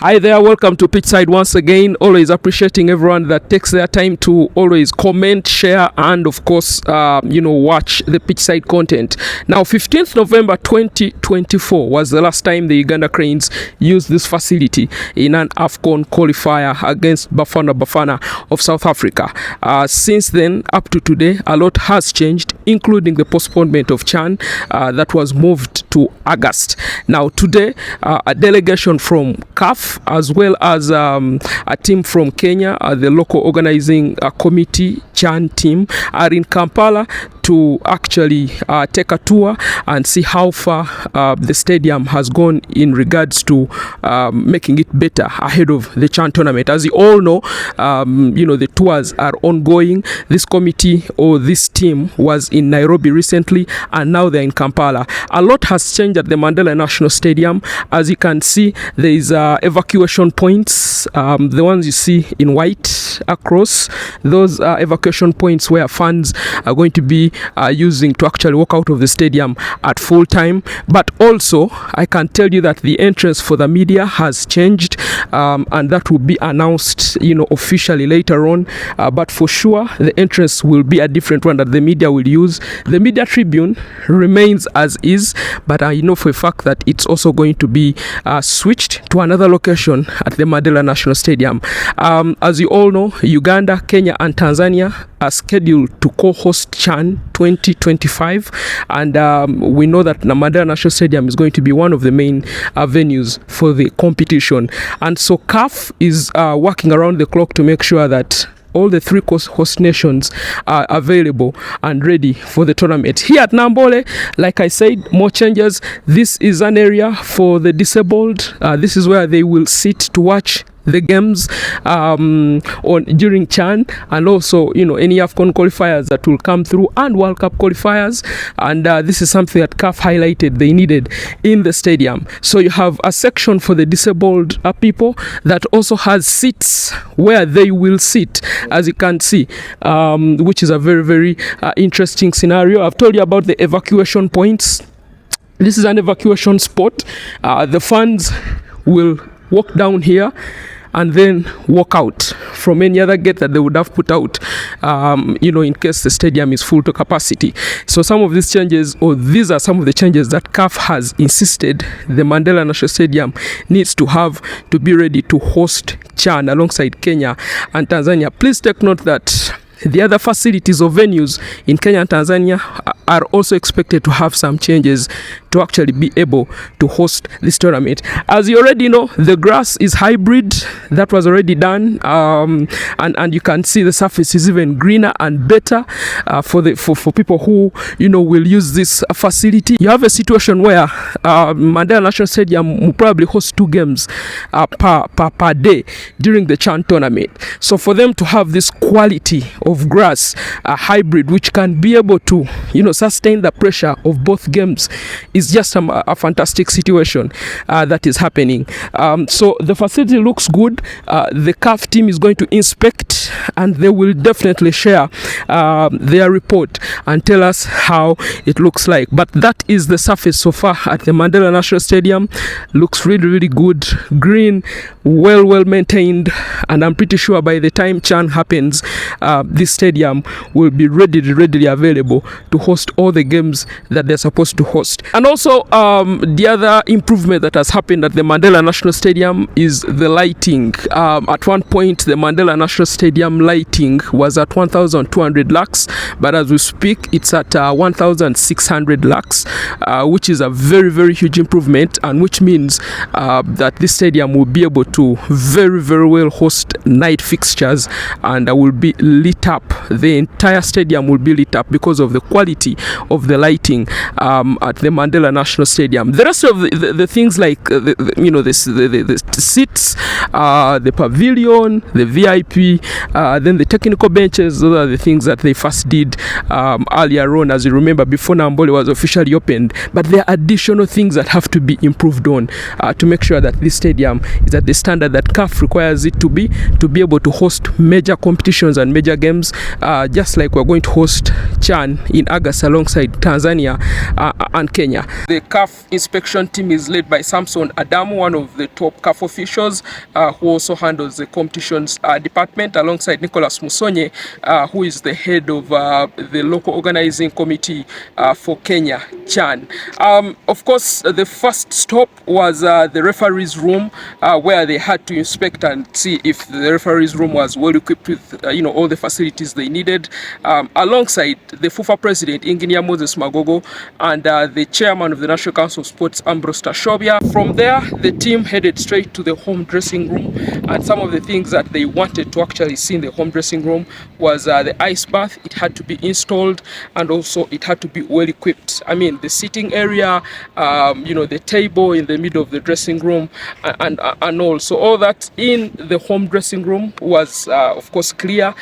Hi there, welcome to Pitchside once again. Always appreciating everyone that takes their time to always comment, share, and of course, watch the Pitchside content. Now, 15th November 2024 was the last time the Uganda Cranes used this facility in an AFCON qualifier against Bafana of South Africa. Since then, up to today, a lot has changed, including the postponement of CHAN that was moved to August. Now, today, a delegation from CAF as well as a team from Kenya, the local organizing committee CHAN team, are in Kampala to actually take a tour and see how far the stadium has gone in regards to making it better ahead of the CHAN tournament. As you all know, the tours are ongoing. This committee or this team was in Nairobi recently, and now they're in Kampala. A lot has changed at the Mandela National Stadium. As you can see, there is evacuation points, the ones you see in white across. Those are evacuation points where fans are going to be using to actually walk out of the stadium at full time. But also, I can tell you that the entrance for the media has changed, and that will be announced, officially later on. But for sure, the entrance will be a different one that the media will use. The media tribune remains as is, but I know for a fact that it's also going to be switched to another location at the Mandela National Stadium. As you all know, Uganda, Kenya, and Tanzania are scheduled to co-host CHAN 2025, and we know that Namboole National Stadium is going to be one of the main venues for the competition. And so CAF is working around the clock to make sure that all the three host nations are available and ready for the tournament. Here at Namboole, like I said, more changes. This is an area for the disabled. This is where they will sit to watch the games during CHAN, and also any AFCON qualifiers that will come through and World Cup qualifiers. And this is something that CAF highlighted they needed in the stadium. So you have a section for the disabled people that also has seats where they will sit, as you can see, which is a very, very interesting scenario. I've told you about the evacuation points. This is an evacuation spot. The fans will walk down here and then walk out from any other gate that they would have put out, in case the stadium is full to capacity. So some of these changes, or these are some of the changes that CAF has insisted the Mandela National Stadium needs to have to be ready to host CHAN alongside Kenya and Tanzania. Please take note that the other facilities or venues in Kenya and Tanzania are also expected to have some changes to actually be able to host this tournament. As you already know, the grass is hybrid. That was already done, and you can see the surface is even greener and better for people who will use this facility. You have a situation where Mandela National Stadium will probably host 2 games per day during the CHAN tournament. So for them to have this quality of grass, hybrid, which can be able to sustain the pressure of both games, is just a fantastic situation that is happening. So the facility looks good. The CAF team is going to inspect, and they will definitely share their report and tell us how it looks like. But that is the surface so far at the Mandela National Stadium. Looks really, really good, green, well maintained, and I'm pretty sure by the time CHAN happens, this stadium will be readily available to host all the games that they're supposed to host. And also, the other improvement that has happened at the Mandela National Stadium is the lighting. At one point, the Mandela National Stadium lighting was at 1,200 lux, but as we speak, it's at 1,600 lux, which is a very, very huge improvement, and which means that this stadium will be able to very, very well host night fixtures, and will be lit up. The entire stadium will be lit up because of the quality of the lighting at the Mandela National Stadium. The rest of the things like the seats, the pavilion, the VIP, then the technical benches, those are the things that they first did earlier on, as you remember, before Namboole was officially opened. But there are additional things that have to be improved on to make sure that this stadium is at the standard that CAF requires it to be able to host major competitions and major games, just like we're going to host CHAN in August alongside Tanzania and Kenya. The CAF inspection team is led by Samson Adamu, one of the top CAF officials, who also handles the competitions department, alongside Nicholas Musonye, who is the head of the local organizing committee for Kenya, CHAN. Of course, the first stop was the referees' room, where they had to inspect and see if the referees' room was well equipped with all the facilities they needed, alongside the FUFA president, Engineer Moses Magogo, and the chairman of the National Council of Sports, Ambrose Tashobia. From there, the team headed straight to the home dressing room, and some of the things that they wanted to actually see in the home dressing room was the ice bath. It had to be installed, and also it had to be well equipped. I mean, the sitting area, the table in the middle of the dressing room, and all. So all that in the home dressing room was, of course, clear.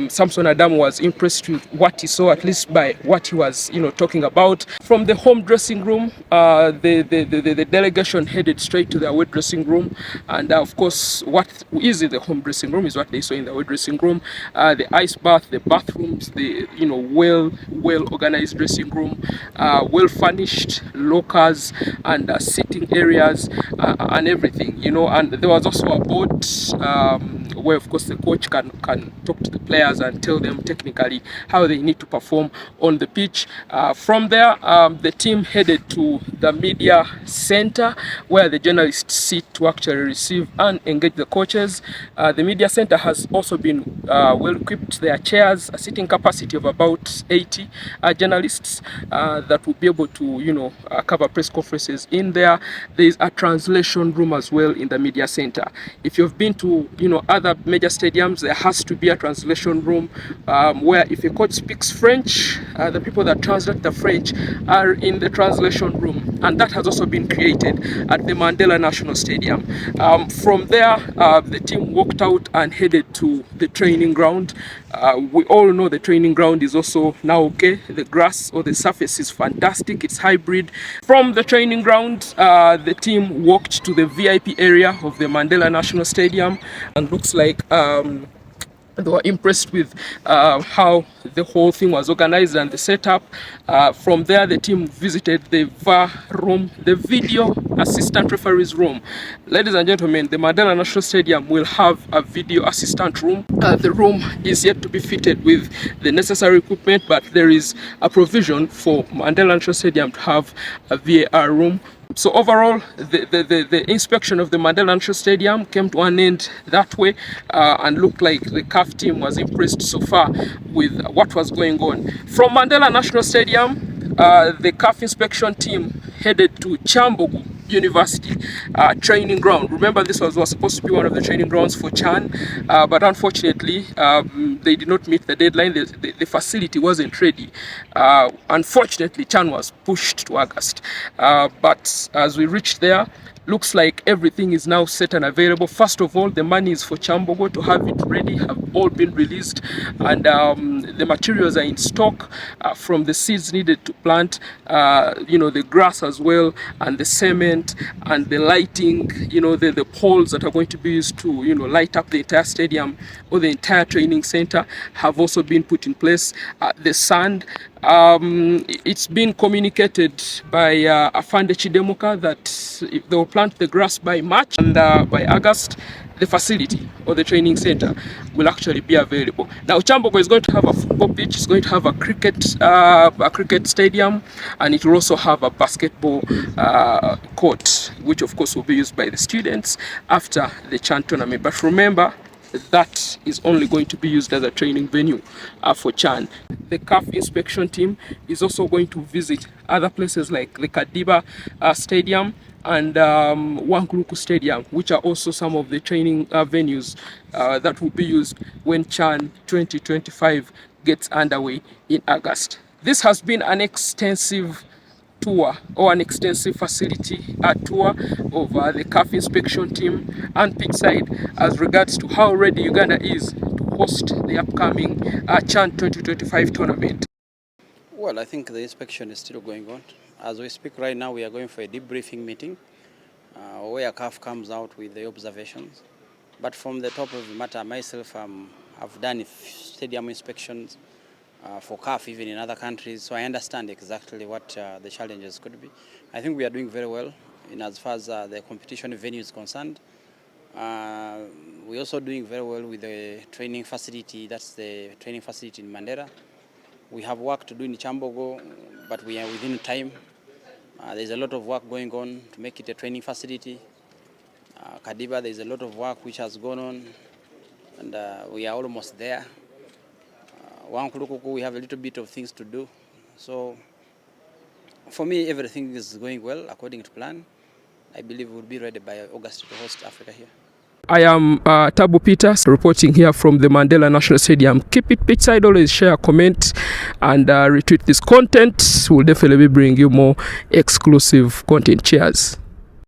Samson Adam was impressed with what he saw, at least by what he was, talking about. From the home dressing room, the delegation headed straight to the away dressing room, and of course, what is in the home dressing room is what they saw in the away dressing room: the ice bath, the bathrooms, the well organized dressing room, well furnished lockers and sitting areas, and everything. And there was also a board where, of course, the coach can talk to the players and tell them technically how they need to perform on the pitch. From there, the team headed to the media center, where the journalists sit to actually receive and engage the coaches. The media center has also been well equipped. There are chairs, a sitting capacity of about 80 journalists that will be able to cover press conferences in there. There is a translation room as well in the media center. If you've been to other major stadiums, there has to be a translation room where if a coach speaks French, the people that translate the French are in the translation room, and that has also been created at the Mandela National Stadium. From there, the team walked out and headed to the training ground. We all know the training ground is also now okay. The grass or the surface is fantastic. It's hybrid. From the training ground, the team walked to the VIP area of the Mandela National Stadium, and looks like they were impressed with how the whole thing was organized and the setup. From there, the team visited the VAR room, the video assistant referees room. Ladies and gentlemen, the Mandela National Stadium will have a video assistant room. The room is yet to be fitted with the necessary equipment, but there is a provision for Mandela National Stadium to have a VAR room. So overall, the inspection of the Mandela National Stadium came to an end that way, and looked like the CAF team was impressed so far with what was going on. From Mandela National Stadium, the CAF inspection team headed to Kyambogo University training ground. Remember, this was supposed to be one of the training grounds for CHAN, but unfortunately, they did not meet the deadline. The facility wasn't ready. Unfortunately, CHAN was pushed to August. But as we reached there, looks like everything is now set and available. First of all, the money is for Kyambogo to have it ready, have all been released, and the materials are in stock, from the seeds needed to plant, the grass as well, and the cement, and the lighting, the poles that are going to be used to, light up the entire stadium or the entire training center have also been put in place. The sand, it's been communicated by Afande Chidemuka that if they will plant the grass by March, and by August, the facility or the training center will actually be available. Now, Kyambogo is going to have a football pitch, it's going to have a cricket stadium, and it will also have a basketball court, which of course will be used by the students after the CHAN tournament. But remember, that is only going to be used as a training venue for CHAN. The CAF inspection team is also going to visit other places like the Kadiba Stadium and Wankulukuku Stadium, which are also some of the training venues that will be used when CHAN 2025 gets underway in August. This has been an extensive tour, or an extensive facility tour of the CAF inspection team and pitch side as regards to how ready Uganda is to host the upcoming CHAN 2025 tournament. Well, I think the inspection is still going on. As we speak right now, we are going for a debriefing meeting where CAF comes out with the observations. But from the top of the matter, myself, I've done stadium inspections for CAF, even in other countries. So I understand exactly what the challenges could be. I think we are doing very well in as far as the competition venue is concerned. We're also doing very well with the training facility. That's the training facility in Mandera. We have work to do in Kyambogo, but we are within time. There's a lot of work going on to make it a training facility. Kadiba, there's a lot of work which has gone on, and we are almost there. Wankulukuku, we have a little bit of things to do. So for me, everything is going well according to plan. I believe we'll be ready by August to host Africa here. I am Tabu Peters reporting here from the Mandela National Stadium. Keep it pitchside, always share, comment and retweet this content. We'll definitely be bringing you more exclusive content. Cheers.